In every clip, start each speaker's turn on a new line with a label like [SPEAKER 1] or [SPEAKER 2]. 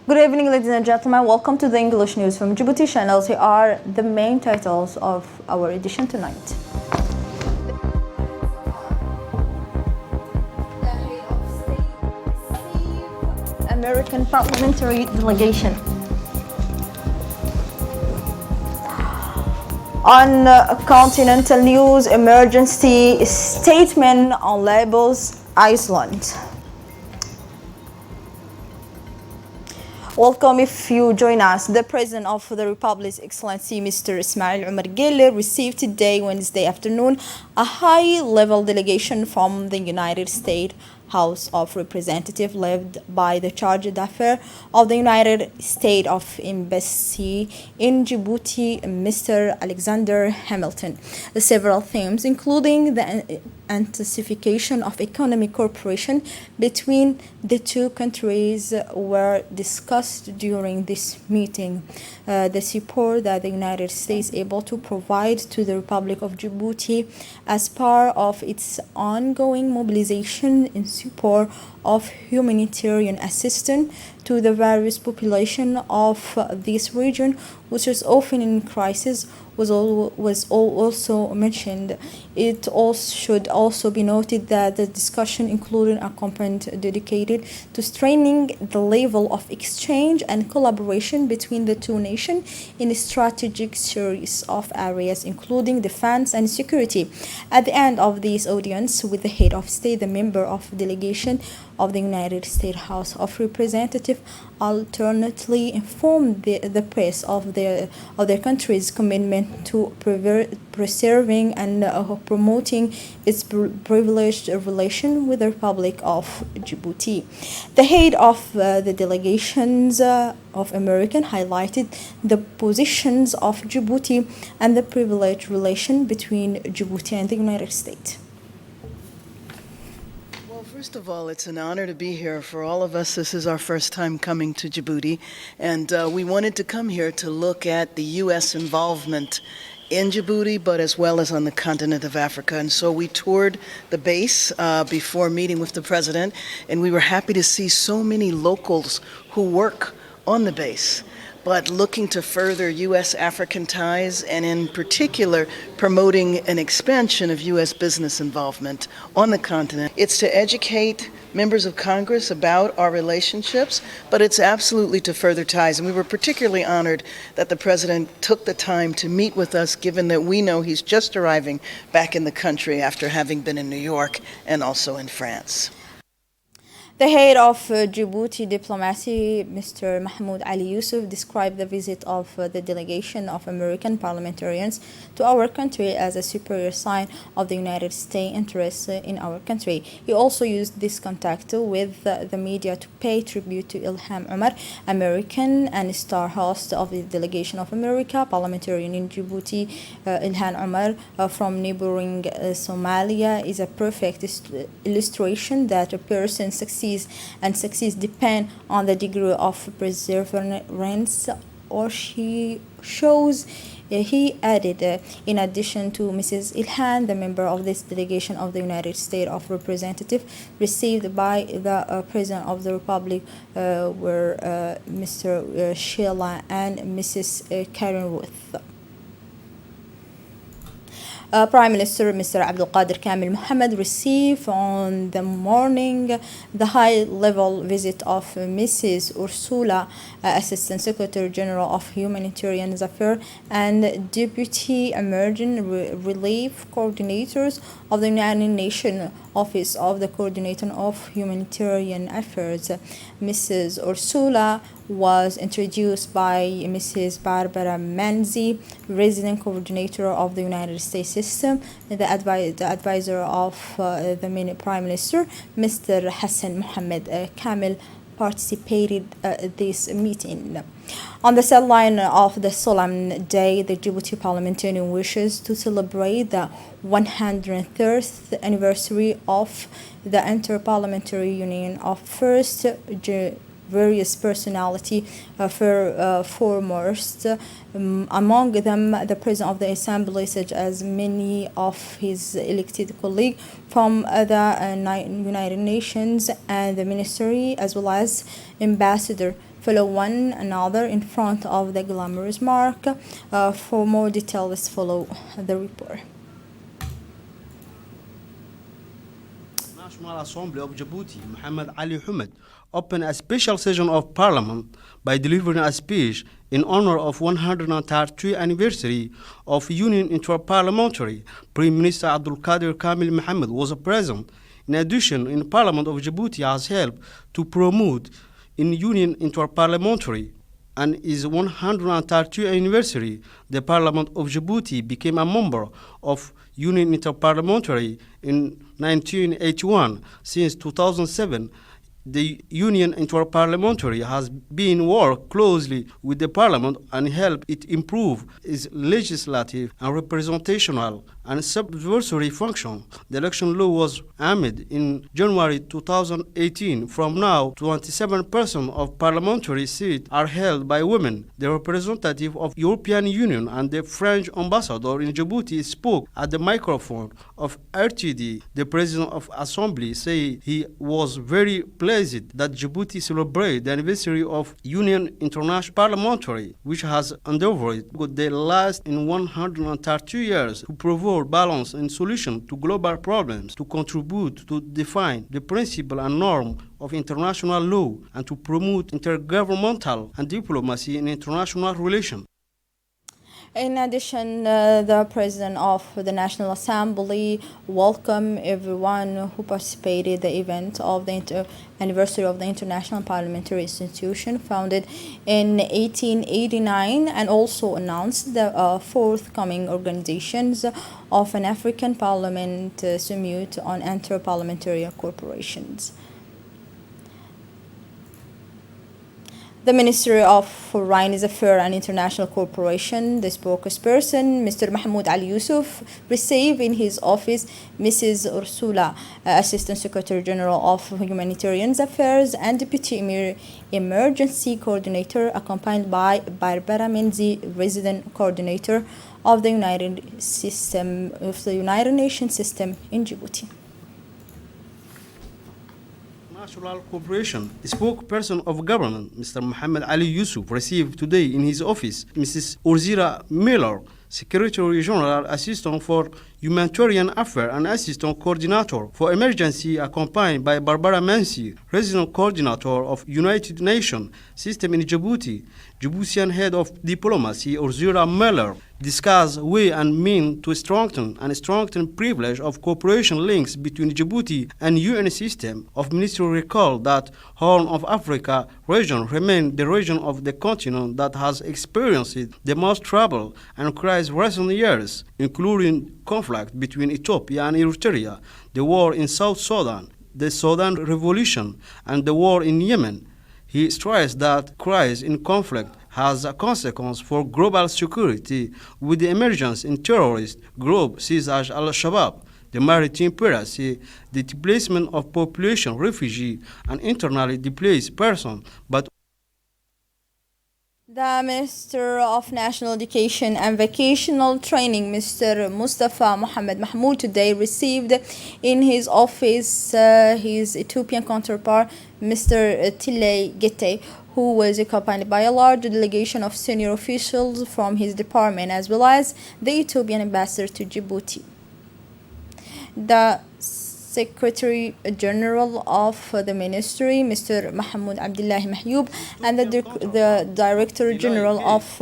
[SPEAKER 1] Good evening, ladies and gentlemen. Welcome to the English news from Djibouti channels. Here are the main titles of our edition tonight. American parliamentary delegation. On continental news, emergency statement on labels, Iceland. Welcome if you join us. The President of the Republic's Excellency Mr. Ismail Omar Guelleh received today, Wednesday afternoon, a high-level delegation from the United States House of Representatives led by the Charge d'Affaires of the United States of Embassy in Djibouti, Mr. Alexander Hamilton. Several themes, including the intensification of economic cooperation between the two countries, were discussed during this meeting. The support that the United States is able to provide to the Republic of Djibouti as part of its ongoing mobilization in support of humanitarian assistance to the various population of this region, which is often in crisis, was also mentioned. It also should also be noted that the discussion included a component dedicated to strengthening the level of exchange and collaboration between the two nations in a strategic series of areas, including defense and security. At the end of this audience with the head of state, the member of delegation of the United States House of Representatives alternately informed the press of their country's commitment to preserving and promoting its privileged relation with the Republic of Djibouti. The head of the delegations of American highlighted the positions of Djibouti and the privileged relation between Djibouti and the United States.
[SPEAKER 2] First of all, it's an honor to be here for all of us. This is our first time coming to Djibouti, and we wanted to come here to look at the U.S. involvement in Djibouti, but as well as on the continent of Africa. And so we toured the base before meeting with the president, and we were happy to see so many locals who work on the base, but looking to further U.S.-African ties, and in particular, promoting an expansion of U.S. business involvement on the continent. It's to educate members of Congress about our relationships, but it's absolutely to further ties. And we were particularly honored that the President took the time to meet with us, given that we know he's just arriving back in the country after having been in New York and also in France.
[SPEAKER 1] The head of Djibouti diplomacy, Mr. Mahmoud Ali Yusuf, described the visit of the delegation of American parliamentarians to our country as a superior sign of the United States interest in our country. He also used this contact with the media to pay tribute to Ilham Omar, American and star host of the delegation of America, parliamentarian in Djibouti. Ilham Omar from neighboring Somalia is a perfect illustration that a person succeeds depend on the degree of perseverance or she shows. He added, in addition to Mrs. Ilhan, the member of this delegation of the United States of Representatives received by the President of the Republic were Mr. Sheila and Mrs. Karen Ruth. Prime Minister Mr. Abdul Qadir Kamil Mohammed received on the morning the high-level visit of Mrs. Ursula, Assistant Secretary General of Humanitarian Affairs and Deputy Emergent Relief Coordinators of the United Nations Office of the Coordinator of Humanitarian Affairs. Mrs. Ursula was introduced by Mrs. Barbara Manzi, Resident Coordinator of the United States System, the advisor of the Prime Minister, Mr. Hassan Mohammed Kamil, participated at this meeting. On the sideline of the solemn day, the Djibouti parliamentarian wishes to celebrate the 103rd anniversary of the Inter-Parliamentary Union of 1st various personality foremost. Among them, the President of the Assembly, such as many of his elected colleagues from the United Nations and the Ministry, as well as Ambassador, follow one another in front of the glamorous mark. For more details, follow the report.
[SPEAKER 3] National Assembly of Djibouti, Mohammed Ali Hamed, opened a special session of Parliament by delivering a speech in honor of 133 anniversary of Union Interparliamentary. Prime Minister Abdul Qadir Kamil Mohammed was present. In addition, in Parliament of Djibouti has helped to promote in Union Interparliamentary and its 130th anniversary, the Parliament of Djibouti became a member of Union Interparliamentary in 1981. Since 2007, the Union Interparliamentary has been worked closely with the Parliament and helped it improve its legislative and representational and supervisory function. The election law was amended in January 2018. From now, 27% of parliamentary seats are held by women. The representative of European Union and the French ambassador in Djibouti spoke at the microphone of RTD. The President of Assembly said he was very pleased that Djibouti celebrates the anniversary of Union International Parliamentary, which has endeavored the last in 130 years to provide balance and solution to global problems, to contribute to define the principle and norm of international law, and to promote intergovernmental and diplomacy in international relations.
[SPEAKER 1] In addition, the President of the National Assembly welcomed everyone who participated in the event of the anniversary of the International Parliamentary Institution, founded in 1889, and also announced the forthcoming organizations of an African Parliament Summit on Inter-Parliamentary Corporations. The Ministry of Foreign Affairs and International Cooperation, the spokesperson, Mr. Mahmoud Ali Yusuf, received in his office Mrs. Ursula, Assistant Secretary General of Humanitarian Affairs and Deputy Emergency Coordinator, accompanied by Barbara Menzi, Resident Coordinator of the United Nations system in Djibouti.
[SPEAKER 3] National Cooperation, spokesperson of government, Mr. Mohammed Ali Yusuf, received today in his office Mrs. Urzira Miller, Secretary General, Assistant for Humanitarian Affairs and Assistant Coordinator for Emergency, accompanied by Barbara Mansi, Resident Coordinator of United Nations System in Djibouti. Djiboutian Head of Diplomacy, Urzira Miller, discuss way and mean to strengthen privilege of cooperation links between Djibouti and UN system of ministry. Recall that Horn of Africa region remains the region of the continent that has experienced the most trouble and crisis recent years, including conflict between Ethiopia and Eritrea, the war in South Sudan, the Sudan Revolution, and the war in Yemen. He stressed that crisis in conflict has a consequence for global security with the emergence in terrorist groups such as Al-Shabaab, the maritime piracy, the displacement of population, refugee, and internally displaced persons, but
[SPEAKER 1] the Minister of National Education and Vocational Training, Mr. Mustafa Mohammed Mahmoud, today received in his office his Ethiopian counterpart, Mr. Tile Gete, who was accompanied by a large delegation of senior officials from his department, as well as the Ethiopian ambassador to Djibouti. The Secretary General of the Ministry, Mr. Mahmoud Abdullahi Mahyoub, and the Director General of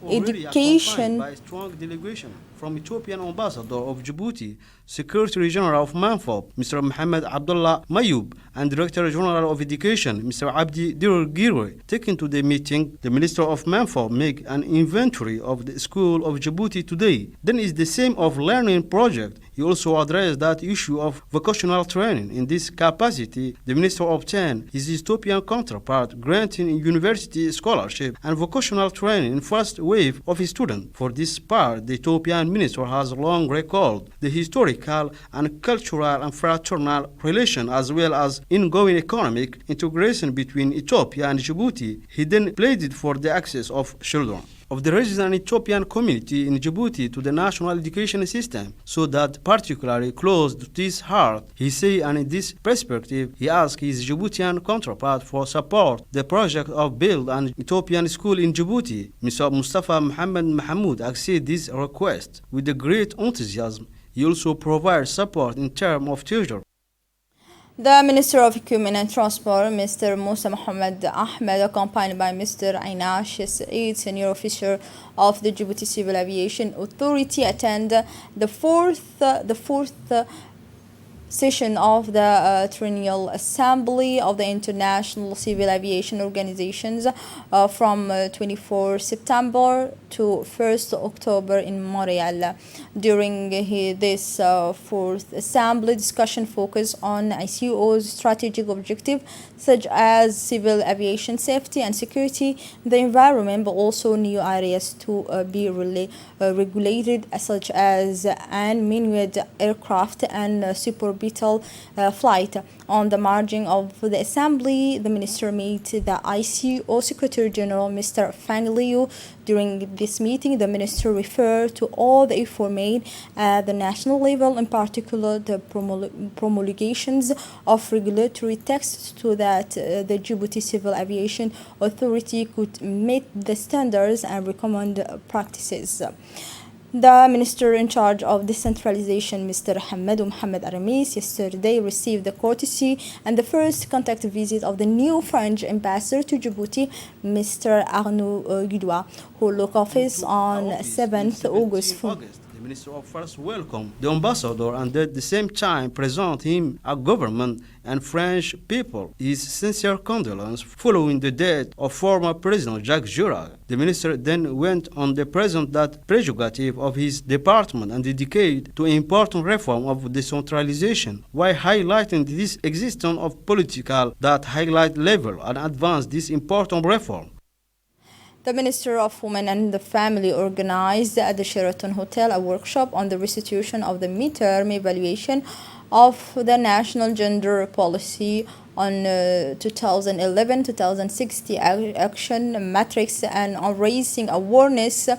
[SPEAKER 1] Education.
[SPEAKER 3] By strong delegation from Ethiopian Ambassador of Djibouti, Secretary General of MANFOB, Mr. Mohammed Abdullah Mayoub, and Director General of Education, Mr. Abdi Dirgirwe. Taken to the meeting, the Minister of MANFOB make an inventory of the school of Djibouti today. Then is the same of learning project. He also addressed that issue of vocational training. In this capacity, the Minister obtained his Ethiopian counterpart, granting university scholarship and vocational training in first wave of students. For this part, the Ethiopian Minister has long recalled the historic historical and cultural and fraternal relations, as well as ongoing economic integration between Ethiopia and Djibouti. He then pleaded for the access of children of the resident Ethiopian community in Djibouti to the national education system, so that particularly close to his heart. He said, and in this perspective, he asked his Djiboutian counterpart for support the project of build an Ethiopian school in Djibouti. Mr. Mustafa Mohammed Mahmoud accepted this request with a great enthusiasm. He also provides support in terms of teacher.
[SPEAKER 1] The Minister of Equipment and Transport, Mr. Musa Mohammed Ahmed, accompanied by Mr. Ainash Saeed, senior officer of the Djibouti Civil Aviation Authority, attend the fourth session of the Triennial Assembly of the International Civil Aviation Organizations from 24 September to 1st October in Montreal. During this fourth assembly, discussion focused on ICAO's strategic objective such as civil aviation safety and security, the environment, but also new areas to be regulated such as unmanned aircraft and suborbital flight. On the margin of the assembly, the minister met the ICAO Secretary General Mr. Fang Liu. During this meeting, the minister referred to all the effort made at the national level, in particular the promulgations of regulatory texts so that the Djibouti Civil Aviation Authority could meet the standards and recommend practices. The minister in charge of decentralization, Mr. Hamad Mohamed Aramis, yesterday received the courtesy and the first contact visit of the new French ambassador to Djibouti, Mr. Arnaud Gudois, who took office on 7th August.
[SPEAKER 3] The Minister of First welcomed the ambassador and at the same time present him a government and French people his sincere condolence following the death of former President Jacques Chirac. The minister then went on to present that prerogative of his department and dedicated to important reform of decentralization, while highlighting this existence of political that highlight level and advance this important reform.
[SPEAKER 1] The Minister of Women and the Family organized at the Sheraton Hotel a workshop on the restitution of the midterm evaluation of the National Gender Policy on 2011-2060 action matrix and on raising awareness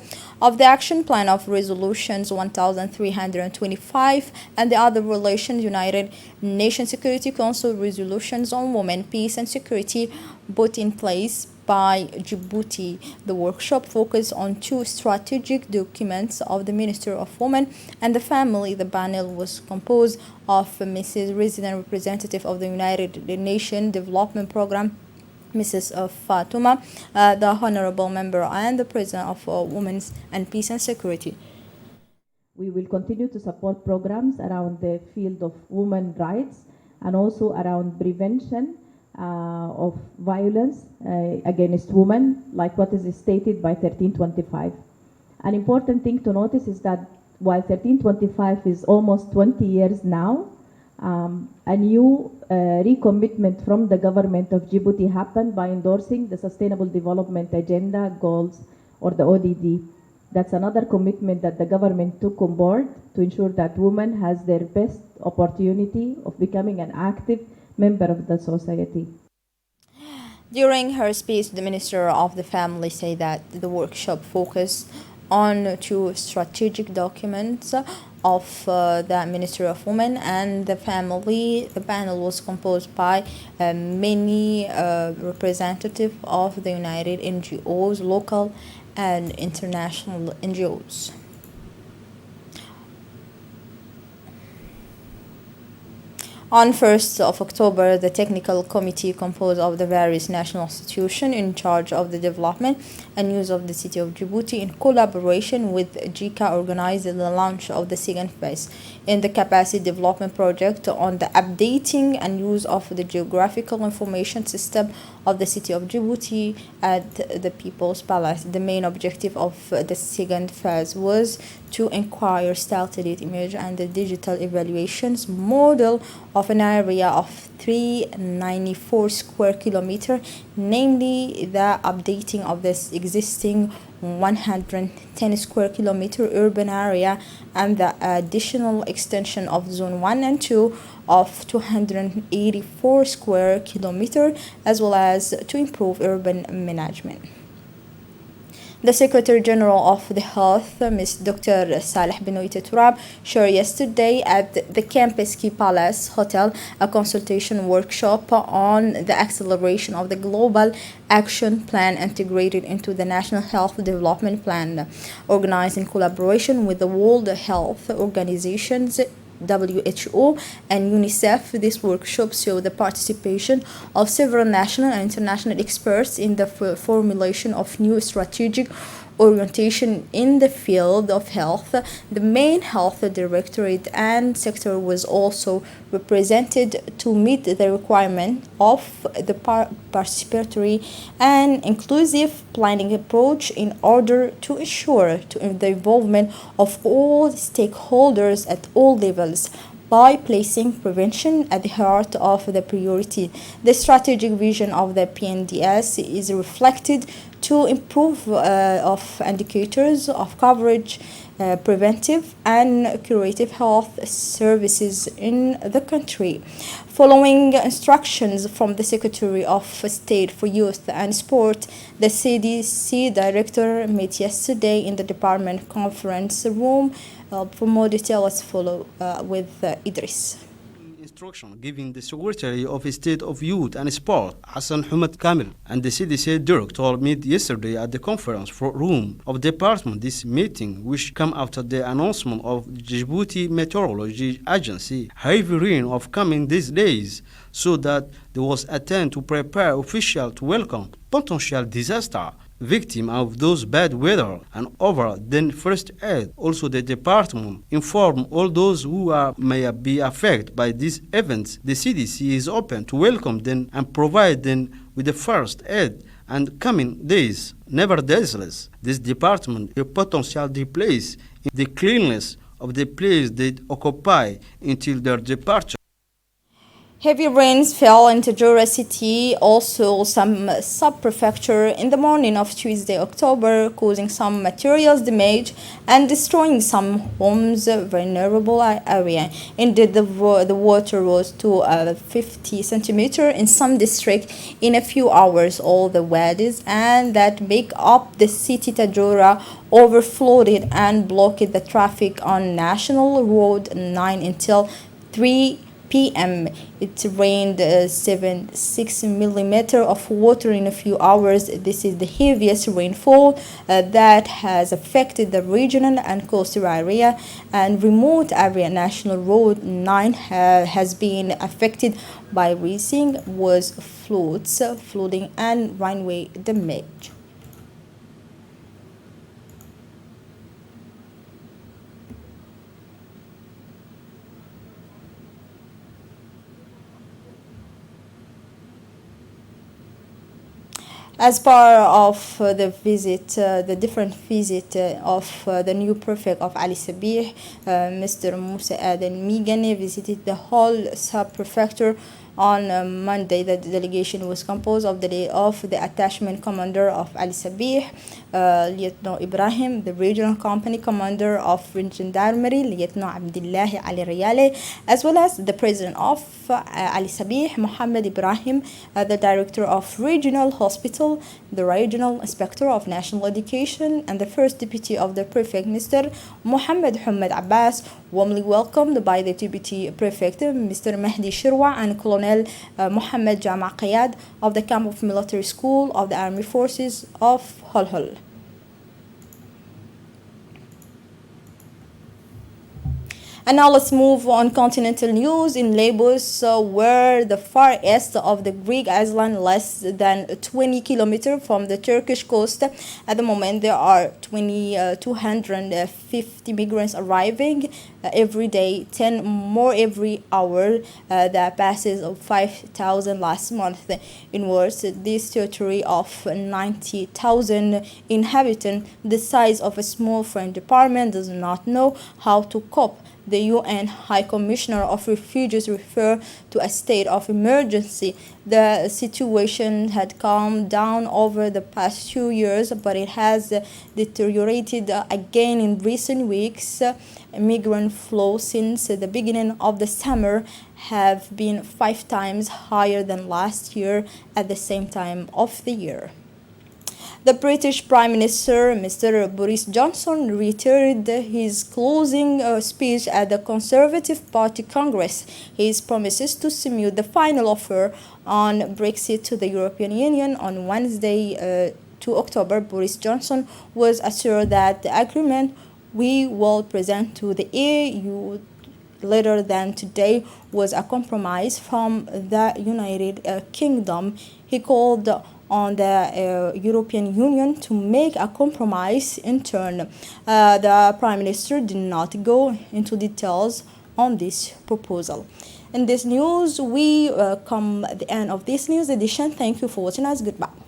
[SPEAKER 1] of the action plan of resolutions 1325 and the other relations United Nations Security Council resolutions on women, peace and security put in place by Djibouti. The workshop focused on two strategic documents of the Minister of Women and the Family. The panel was composed of Mrs. Resident Representative of the United Nations Development Program, Mrs. Fatuma, the Honorable Member and the President of Women's and Peace and Security.
[SPEAKER 4] We will continue to support programs around the field of women's rights and also around prevention of violence against women, like what is stated by 1325. An important thing to notice is that while 1325 is almost 20 years now, a new recommitment from the government of Djibouti happened by endorsing the Sustainable Development Agenda goals, or the ODD. That's another commitment that the government took on board to ensure that women has their best opportunity of becoming an active member of the society.
[SPEAKER 1] During her speech, the Minister of the Family said that the workshop focused on two strategic documents of the Ministry of Women and the Family. The panel was composed by many representatives of the United NGOs, local and international NGOs. On 1st of October, the technical committee composed of the various national institutions in charge of the development and use of the city of Djibouti in collaboration with JICA organized the launch of the second phase in the capacity development project on the updating and use of the geographical information system of the city of Djibouti at the People's Palace. The main objective of the second phase was to inquire style-to-date image and the digital evaluations model of an area of 394 square kilometer, namely the updating of this existing 110 square kilometer urban area and the additional extension of zone 1 and 2 of 284 square kilometer, as well as to improve urban management. The Secretary General of the Health, Ms. Dr. Saleh Benoit Turab, shared yesterday at the Campus Key Palace Hotel a consultation workshop on the acceleration of the Global Action Plan integrated into the National Health Development Plan, organized in collaboration with the World Health Organization's WHO and UNICEF. This workshop saw the participation of several national and international experts in the formulation of new strategic orientation in the field of health. The main health directorate and sector was also represented to meet the requirement of the participatory and inclusive planning approach in order to ensure the involvement of all stakeholders at all levels by placing prevention at the heart of the priority. The strategic vision of the PNDS is reflected to improve of indicators of coverage, preventive and curative health services in the country. Following instructions from the Secretary of State for Youth and Sport, the CDC director met yesterday in the department conference room. For more details, let's follow with Idris.
[SPEAKER 3] Instruction given the Secretary of State of Youth and Sport, Hassan Hamad Kamil, and the CDC director met yesterday at the conference room of the department. This meeting, which came after the announcement of Djibouti Meteorology Agency heavy rain of coming these days, so that there was a time to prepare officials to welcome potential disaster victim of those bad weather and over then first aid. Also, the department informed all those who may be affected by these events. The CDC is open to welcome them and provide them with the first aid and coming days. Nevertheless, this department a potential place in the cleanliness of the place they occupy until their departure.
[SPEAKER 1] Heavy rains fell into Jura city, also some sub-prefecture in the morning of Tuesday, October, causing some materials damage and destroying some homes' vulnerable area. Indeed, the water rose to 50 centimeter in some district in a few hours. All the wadis and that make up the city Tajura overflowed and blocked the traffic on National Road 9 until 3 p.m. It rained 6 millimeters of water in a few hours. This is the heaviest rainfall that has affected the regional and coastal area and remote area. National Road 9 has been affected by rising was floods, flooding and runway damage. As part of the visit, the different visit of the new prefect of Ali Sabih, Mr. Musa Aden Migane visited the whole sub-prefecture on Monday. The delegation was composed of the attachment commander of Ali Sabih, Lieutenant Ibrahim, the regional company commander of Gendarmerie, Lieutenant Abdullahi Ali Riyale, as well as the president of Ali Sabih, Mohammed Ibrahim, the director of regional hospital, the regional inspector of national education, and the first deputy of the prefect, Mr. Mohammed Hamad Abbas, warmly welcomed by the deputy prefect, Mr. Mahdi Shirwa, and Colonel Mohammed Jama Qayad of the camp of military school of the army forces of And now let's move on continental news in Lesbos, where the far east of the Greek island, less than 20 kilometers from the Turkish coast. At the moment, there are 250 migrants arriving every day, 10 more every hour. That passes of 5,000 last month. In words, this territory of 90,000 inhabitants, the size of a small French department, does not know how to cope. The UN High Commissioner of Refugees referred to a state of emergency. The situation had calmed down over the past 2 years, but it has deteriorated again in recent weeks. Migrant flow since the beginning of the summer have been 5 times higher than last year at the same time of the year. The British Prime Minister, Mr. Boris Johnson, reiterated his closing speech at the Conservative Party Congress. His promises to submit the final offer on Brexit to the European Union on Wednesday, 2 October. Boris Johnson was assured that the agreement we will present to the EU later than today was a compromise from the United Kingdom. He called on the European Union to make a compromise in turn. The Prime Minister did not go into details on this proposal. In this news, we come at the end of this news edition. Thank you for watching us. Goodbye.